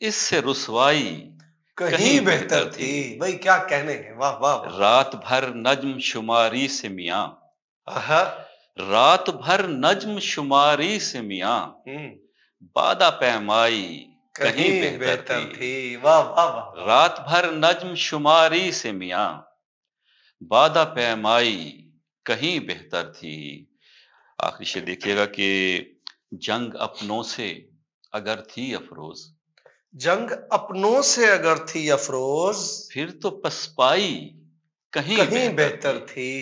اس سے رسوائی کہیں بہتر تھی. بھائی کیا کہنے ہیں، واہ واہ واہ. رات بھر نجم شماری سے میاں، آہا. رات بھر نجم شماری سے میاں، بادہ پیمائی کہیں بہتر تھی. واہ واہ واہ. رات بھر نجم شماری سے میاں، بادہ پیمائی کہیں بہتر تھی. آخری شعر دیکھیے گا کہ جنگ اپنوں سے اگر تھی افروز، جنگ اپنوں سے اگر تھی افروز، پھر تو پسپائی کہیں بہتر تھی.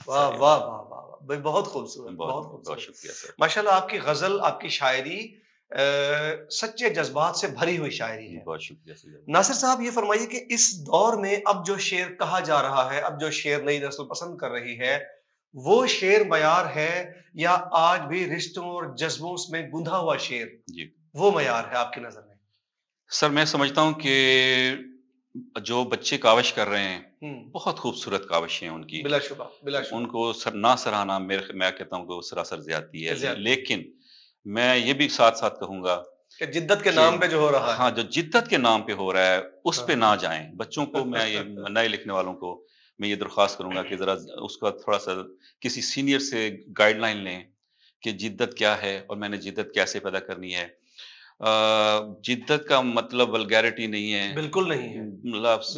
واہ واہ واہ واہ. بھائی بہت خوبصورت، بہت بہت خوبصورت. شکریہ سر. ماشاءاللہ آپ کی غزل، آپ کی شاعری سچے جذبات سے بھری ہوئی شاعری ہے. بہت شکریہ سر. ناصر صاحب یہ فرمائیے کہ اس دور میں اب جو شعر کہا جا رہا ہے، اب جو شعر نئی نسل پسند کر رہی ہے، وہ شعر معیار ہے یا آج بھی رشتوں اور جذبوں میں گندھا ہوا شعر جی وہ معیار ہے آپ کی نظر میں؟ سر میں سمجھتا ہوں کہ جو بچے کاوش کر رہے ہیں بہت خوبصورت کاوش ہیں ان کی، بلا شبہ بلا شبہ. ان کو نہ سراہنا میں کہتا ہوں کہ وہ سراسر زیادتی ہے. لیکن میں یہ بھی ساتھ ساتھ کہوں گا کہ جدت کے نام پہ جو ہو رہا ہے، ہاں جو جدت کے نام پہ ہو رہا ہے اس پہ نہ جائیں. بچوں کو میں یہ نئے لکھنے والوں کو میں یہ درخواست کروں گا کہ ذرا اس کا تھوڑا سا کسی سینئر سے گائیڈ لائن لیں کہ جدت کیا ہے اور میں نے جدت کیسے پیدا کرنی ہے. جدت کا مطلب ولگیرٹی نہیں ہے، بالکل نہیں ہے. لفظ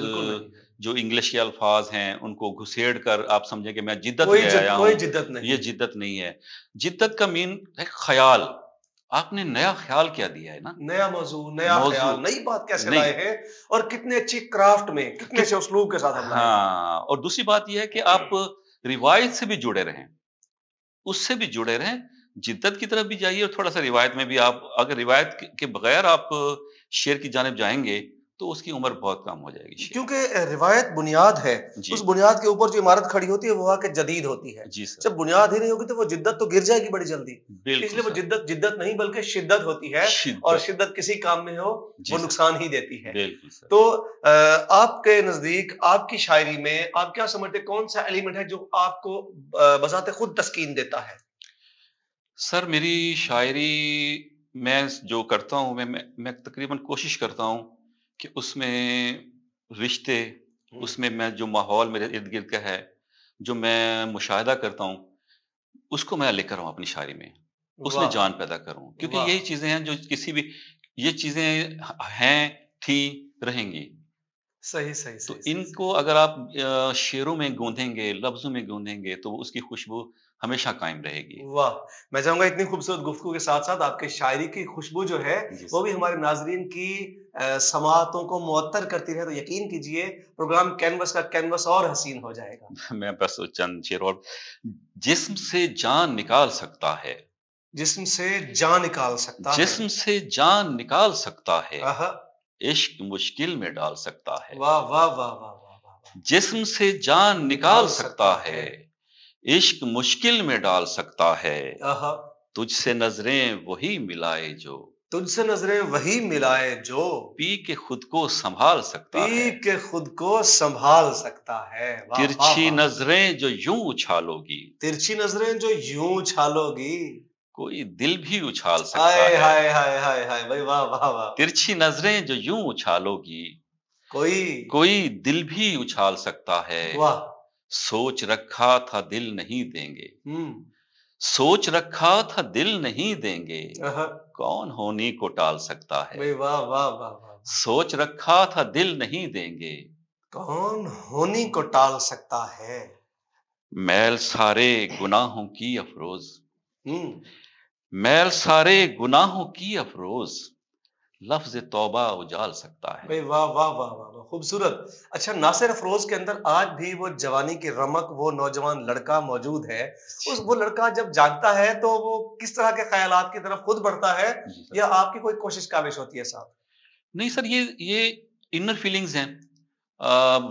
جو انگلش کے الفاظ ہیں ان کو گھسیڑ کر آپ سمجھیں کہ میں جدت لے آیا ہوں، کوئی جدت نہیں. یہ جدت نہیں ہے. جدت کا مین ہے خیال. آپ نے نیا خیال کیا دیا ہے نا، نیا موضوع، نیا خیال، نئی بات کیسے لائے ہیں اور کتنے اچھی کرافٹ میں کتنے اچھے اسلوب کے ساتھ ہم لائے. ہاں، اور دوسری بات یہ ہے کہ آپ روایت سے بھی جڑے رہیں، اس سے بھی جڑے رہیں. جدت کی طرف بھی جائیے اور تھوڑا سا روایت میں بھی. آپ اگر روایت کے بغیر آپ شعر کی جانب جائیں گے تو اس کی عمر بہت کم ہو جائے گی. کیونکہ روایت بنیاد ہے، اس بنیاد کے اوپر جو عمارت کھڑی ہوتی ہے وہ کہ جدید ہوتی ہے. جب بنیاد ہی نہیں ہوگی تو وہ جدت تو گر جائے گی بڑی جلدی. اس لیے وہ جدت نہیں بلکہ شدت ہوتی ہے، اور شدت کسی کام میں ہو وہ نقصان ہی دیتی ہے. تو آپ کے نزدیک آپ کی شاعری میں آپ کیا سمجھتے کون سا ایلیمنٹ ہے جو آپ کو بذات خود تسکین دیتا ہے؟ سر میری شاعری میں جو کرتا ہوں میں تقریباً کوشش کرتا ہوں کہ اس میں رشتے، اس میں جو ماحول میرے ارد گرد کا ہے، جو میں مشاہدہ کرتا ہوں، اس کو میں لکھ کر ہوں اپنی شاعری میں، اس میں جان پیدا کروں. کیونکہ یہی چیزیں ہیں جو کسی بھی، یہ چیزیں ہیں، تھی، رہیں گی. صحیح صحیح. تو ان کو اگر آپ شعروں میں گوندیں گے، لفظوں میں گوندیں گے تو اس کی خوشبو ہمیشہ قائم رہے گی. واہ. میں چاہوں گا اتنی خوبصورت گفتگو کے ساتھ ساتھ آپ کے شاعری کی خوشبو جو ہے وہ بھی ہمارے ناظرین کی سماعتوں کو معطر کرتی رہے. تو یقین کیجئے پروگرام کینوس کا کینوس اور حسین ہو جائے گا. میں بس چند شعر اور. جسم سے جان نکال سکتا ہے، جسم سے جان نکال سکتا ہے، جسم سے جان نکال سکتا ہے، عشق مشکل میں ڈال سکتا ہے. واہ واہ واہ واہ واہ. جسم سے جان نکال سکتا ہے، عشق مشکل میں ڈال سکتا ہے. تجھ سے نظریں وہی ملائے جو، تجھ سے نظریں وہی ملائے جو، پی کے خود کو سنبھال سکتا ہے، پی کے خود کو سنبھال سکتا ہے. ترچھی نظریں جو یوں اچھالو گی، ترچھی نظریں جو یوں اچھالو گی، کوئی دل بھی اچھال سکتا ہے. ہائے ہائے ہائے ہائے بھائی واہ واہ واہ. ترچھی نظریں جو یوں اچھالو گی، کوئی دل بھی اچھال سکتا ہے. واہ. سوچ رکھا تھا دل نہیں دیں گے، سوچ رکھا تھا دل نہیں دیں گے، کون ہونی کو ٹال سکتا ہے. واہ واہ واہ. سوچ رکھا تھا دل نہیں دیں گے، کون ہونی کو ٹال سکتا ہے. میل سارے گناہوں کی افروز، میل سارے گناہوں کی افروز، لفظ توبہ اجال سکتا ہے. واہ واہ واہ واہ خوبصورت. اچھا ناصر افروز کے اندر آج بھی وہ جوانی کی رمق، وہ نوجوان لڑکا موجود ہے. وہ لڑکا جب جاگتا ہے تو وہ کس طرح کے خیالات کی طرف خود بڑھتا ہے یا آپ کی کوئی کوشش کاوش ہوتی ہے ساتھ؟ نہیں سر، یہ انر فیلنگز ہیں.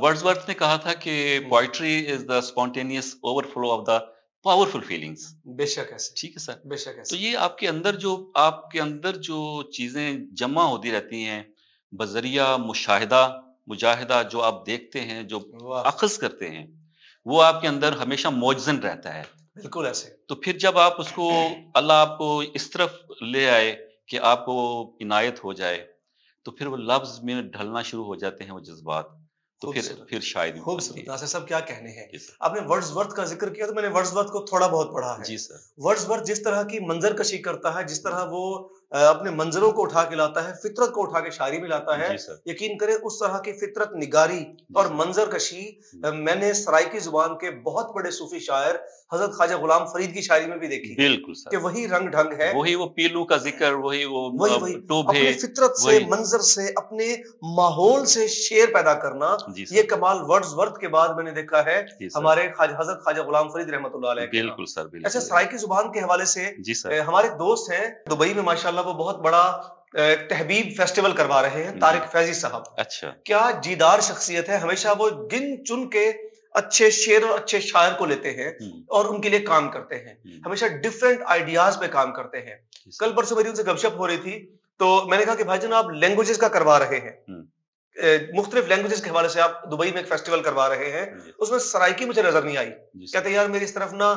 ورڈزورتھ نے کہا تھا کہ poetry is the spontaneous over flow of the powerful feelings. بے شک ایسے. ٹھیک ہے سر. بے شک ایسے. تو یہ آپ کے اندر جو چیزیں جمع ہوتی رہتی ہیں بذریعہ مجاہدہ، جو آپ دیکھتے ہیں، جو اخذ کرتے ہیں، وہ آپ کے اندر ہمیشہ موجزن رہتا ہے. بالکل ایسے. تو پھر جب آپ اس کو، اللہ آپ کو اس طرف لے آئے کہ آپ کو عنایت ہو جائے تو پھر وہ لفظ میں ڈھلنا شروع ہو جاتے ہیں وہ جذبات، تو پھر شاید خوبصورت ناصر صاحب کیا کہنے ہیں. جی سر. آپ نے ورڈزورتھ کا ذکر کیا تو میں نے ورڈزورتھ کو تھوڑا بہت پڑھا ہے. جی سر. ورڈزورتھ جس طرح کی منظر کشی کرتا ہے، جس طرح وہ اپنے منظروں کو اٹھا کے لاتا ہے، فطرت کو اٹھا کے شاعری میں لاتا ہے، یقین کریں اس طرح کی فطرت نگاری اور منظر کشی میں نے سرائیکی زبان کے بہت بڑے صوفی شاعر حضرت خواجہ غلام فرید کی شاعری میں بھی دیکھی. بالکل سر. کہ وہی رنگ ڈھنگ ہے، وہی وہ پیلو کا ذکر، وہی ٹوبے، اپنی فطرت سے، منظر سے، اپنے ماحول سے شعر پیدا کرنا. یہ کمال ورڈزورتھ کے بعد میں نے دیکھا ہے ہمارے حضرت خواجہ غلام فرید رحمۃ اللہ علیہ. بالکل سر. اچھا، سرائیکی زبان کے حوالے سے ہمارے دوست ہیں دبئی میں ماشاءاللہ، وہ بہت بڑا تحبیب فیسٹیول کروا رہے ہیں، طارق فیضی صاحب. اچھا. کیا جیدار شخصیت ہے، ہمیشہ وہ گن چن کے اچھے شعر اور اچھے شاعر کو لیتے ہیں اور ان کے لیے کام کرتے ہیں، ہمیشہ ڈفرینٹ آئیڈیاز پہ کام کرتے ہیں. کل پرسوں میری ان سے گپ شپ ہو رہی تھی تو میں نے کہا کہ بھائی جان آپ لینگویجز کا کروا رہے ہیں، مختلف لینگویجز کے حوالے سے آپ دبئی میں ایک فیسٹیول کروا رہے ہیں، اس میں سرائیکی مجھے نظر نہیں آئی. کہتے یار میری اس طرف نہ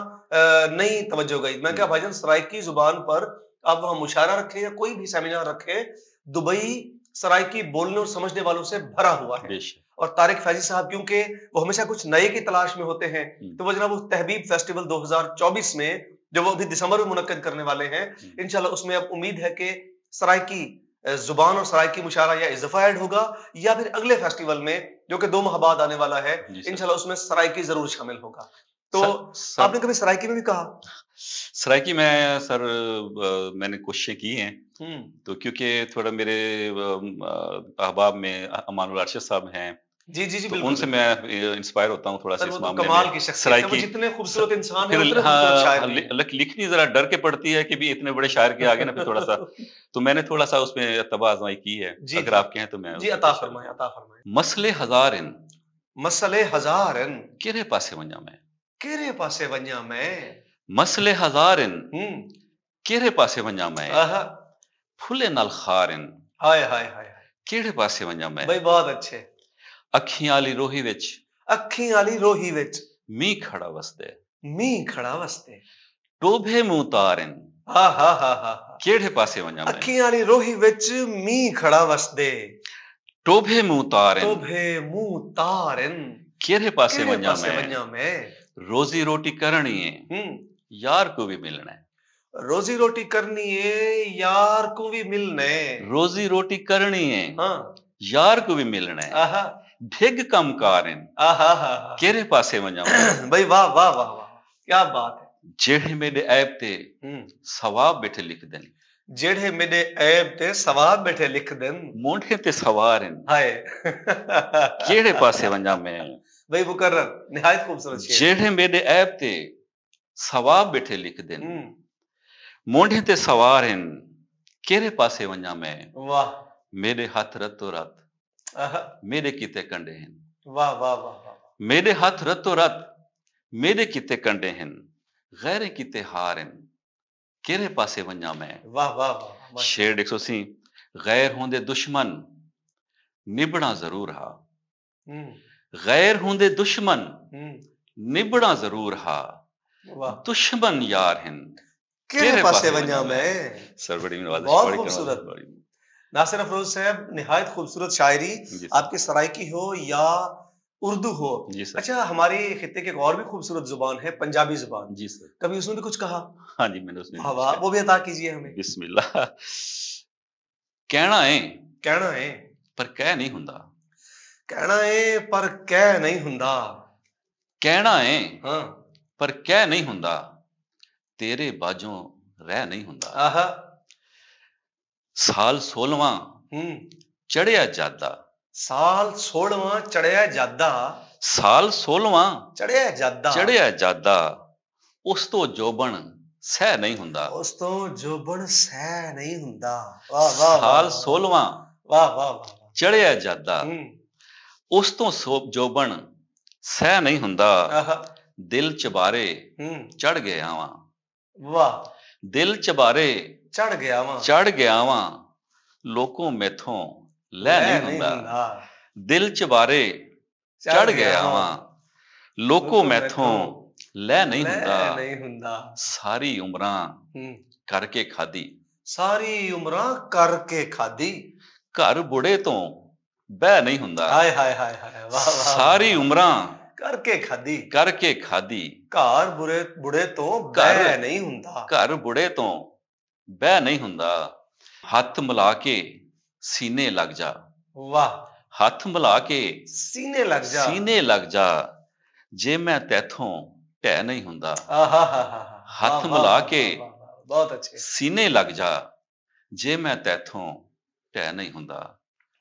نہیں توجہ گئی. میں کہا بھائی جان سرائیکی زبان پر آپ وہاں مشاعرہ رکھیں یا کوئی بھی سیمینار رکھیں، دبئی سرائیکی بولنے اور سمجھنے والوں سے بھرا ہوا ہے. اور طارق فیضی صاحب کیونکہ وہ ہمیشہ کچھ نئے کی تلاش میں ہوتے ہیں، تو وہ جناب وہ تحبیب فیسٹیول 2024 میں جو وہ ابھی دسمبر میں منعقد کرنے والے ہیں، انشاءاللہ اس میں اب امید ہے کہ سرائیکی زبان اور سرائیکی مشاعرہ یا اضافہ ایڈ ہوگا، یا پھر اگلے فیسٹیول میں جو کہ 2 ماہ بعد آنے والا ہے انشاءاللہ اس میں سرائیکی ضرور شامل ہوگا. تو آپ نے کبھی سرائیکی میں بھی کہا؟ سرائیکی میں سر میں نے کوششیں کی ہیں، تو کیونکہ تھوڑا میرے احباب میں امان الارشد صاحب ہیں، جی جی جی، ان سے میں انسپائر ہوتا ہوں تھوڑا سا اس معاملے میں. کمال کی شخصیت ہے، وہ جتنے خوبصورت انسان ہیں اتنے خوبصورت شاعر ہیں. لکھنی ذرا ڈر کے پڑتی ہے کہ بھی اتنے بڑے شاعر کے آگے نا پھر تھوڑا سا، تو میں نے تھوڑا سا اس میں اتباع آزمائی کی ہے. اگر آپ کہیں تو میں جی عطا فرمائیں عطا فرمائیں. مسئلے ہزارن، مسئلے ہزارن، کیرے پاسے ونجا میں، کیرے پاسے ونجا میں، مسئلے ہزارن کیرے پاسے ونجا میں، پھلے نال خارن، ہائے ہائے ہائے، کیڑے پاسے ونجا میں. بھائی بہت اچھے. اکھیاں والی روہی وچ، اکھیں والی روہی وچ می کھڑا وستے، می کھڑا وستے، ٹوبے منہ تارن، ہاں ہاں ہاں ہاں، کیڑے پاسے ونجا میں. اکھیں والی روہی وچ می کھڑا وستے، ٹوبے منہ تارن، ٹوبے منہ تارن، کیڑے پاسے ونجا میں. روزی روٹی کرنی ہے یار کو بھی ملنا ہے، روزی روٹی کرنی ہے یار کو بھی ملنا ہے، روزی روٹی کرنی ہے ہاں یار کو بھی ملنا ہے. ڈھگ کم کارن، کیرے پاسے ونجا میں. بھائی واہ واہ واہ واہ، کیا بات ہے. جیڑے میرے عیب تے ثواب بیٹھے لکھ دین، جیڑے میرے عیب تے ثواب بیٹھے لکھ دین، مونڈے تے سوارن، ہائے کیڑے پاسے ونجا میں. بھائی مکرر، نہایت خوبصورت شعر. جیڑے میرے عیب تے ثواب بیٹھے لکھ دین، مونڈے تے سوارن، کیڑے پاسے ونجا میں. واہ، میرے ہاتھ رتو رت میرے کیتے کنڈے ہیں، واہ واہ واہ واہ، میرے ہاتھ رتو رت میرے کیتے کنڈے ہیں، غیرے کیتے ہارن، کیرے پاسے ونجا میں. واہ واہ واہ. شعر 180. غیر ہوندے دشمن نبڑا ضرور ہا، غیر ہوندے دشمن نبڑا ضرور ہا، دشمن یار ہیں کیرے پاسے ونجا میں. سر بڑی نوازش، بہت خوبصورت. ناصر افروز صاحب نہایت خوبصورت شاعری، آپ کی سرائیکی ہو یا اردو ہو. اچھا، ہماری خطے کی ایک اور بھی خوبصورت زبان ہے پنجابی زبان. جی سر. کبھی اس میں بھی کچھ کہا؟ ہاں جی، میں نے اس میں وہ بھی عطا کیجیے ہمیں. بسم اللہ. کہنا ہے، کہنا ہے پر کہہ نہیں ہوندا، کہنا ہے پر کہہ نہیں ہوندا، کہنا ہے ہاں پر کہہ نہیں ہوندا، تیرے باجوں رہ نہیں ہوندا. سال 16واں چڑھیا جادا، سال 16واں چڑھیا جادا، سال 16واں چڑھیا جادا، چڑھیا جادا، اس تو جوبن سہ نہیں ہوندا، اس تو جوبن سہ نہیں ہوندا. واہ واہ، سال 16واں واہ واہ واہ، چڑھیا جادا، اس تو جوبن سہ نہیں ہوندا، دل چبارے چڑھ گیا واں. واہ، دل چبارے چڑھ گیا واں، چڑھ گیا واں، لوکوں میتھوں لے نہیں ہوندا. دل چبارے چڑھ گیا واں، لوکوں میتھوں لے نہیں ہوندا. ساری عمراں کر کے کھادی، ساری عمراں کر کے کھادی، ਘਰ ਬੁੜੇ ਤੋਂ ਬਹਿ ਨਹੀਂ ਹੁੰਦਾ, ਹਾਏ ਹਾਏ ਹਾਏ ਹਾਏ, ਵਾਹ ਵਾਹ ਸਾਰੀ ਉਮਰਾਂ ਕਰਕੇ ਖਾਦੀ, ਕਰਕੇ ਖਾਦੀ, ਘਰ ਬੁੜੇ ਤੋਂ ਘਰ ਬਹਿ ਨਹੀਂ ਹੁੰਦਾ, ਘਰ ਬੁੜੇ ਤੋਂ ਬਹਿ ਨਹੀਂ ਹੁੰਦਾ, ਹੱਥ ਮਿਲਾ ਕੇ ਸੀਨੇ ਲੱਗ ਜਾ, ਵਾਹ, ਹੱਥ ਮਿਲਾ ਕੇ ਸੀਨੇ ਲੱਗ ਜਾ, ਸੀਨੇ ਲੱਗ ਜਾ, ਜੇ ਮੈਂ ਤੈਥੋਂ ਢਹਿ ਨਹੀਂ ਹੁੰਦਾ, ਆਹਾ, ਹੱਥ ਮਿਲਾ ਕੇ ਬਹੁਤ ਅੱਛੇ, ਸੀਨੇ ਲੱਗ ਜਾ, ਜੇ ਮੈਂ ਤੈਥੋਂ ਢਹਿ ਨਹੀਂ ਹੁੰਦਾ,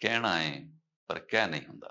ਕਹਿਣਾ ਹੈ ਪਰ ਕਹਿ ਨਹੀਂ ਹੁੰਦਾ।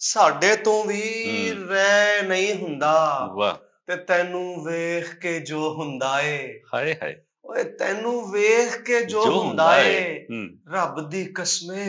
ਸਾਡੇ ਤੋਂ ਵੀ ਰਹਿ ਨਹੀਂ ਹੁੰਦਾ, ਵਾਹ, ਤੇ ਤੈਨੂੰ ਵੇਖ ਕੇ ਜੋ ਹੁੰਦਾ ਏ, ਹਾਏ ਹਾਏ, ਓਏ ਤੈਨੂੰ ਵੇਖ ਕੇ ਜੋ ਹੁੰਦਾ ਏ, ਰੱਬ ਦੀ ਕਸਮੇ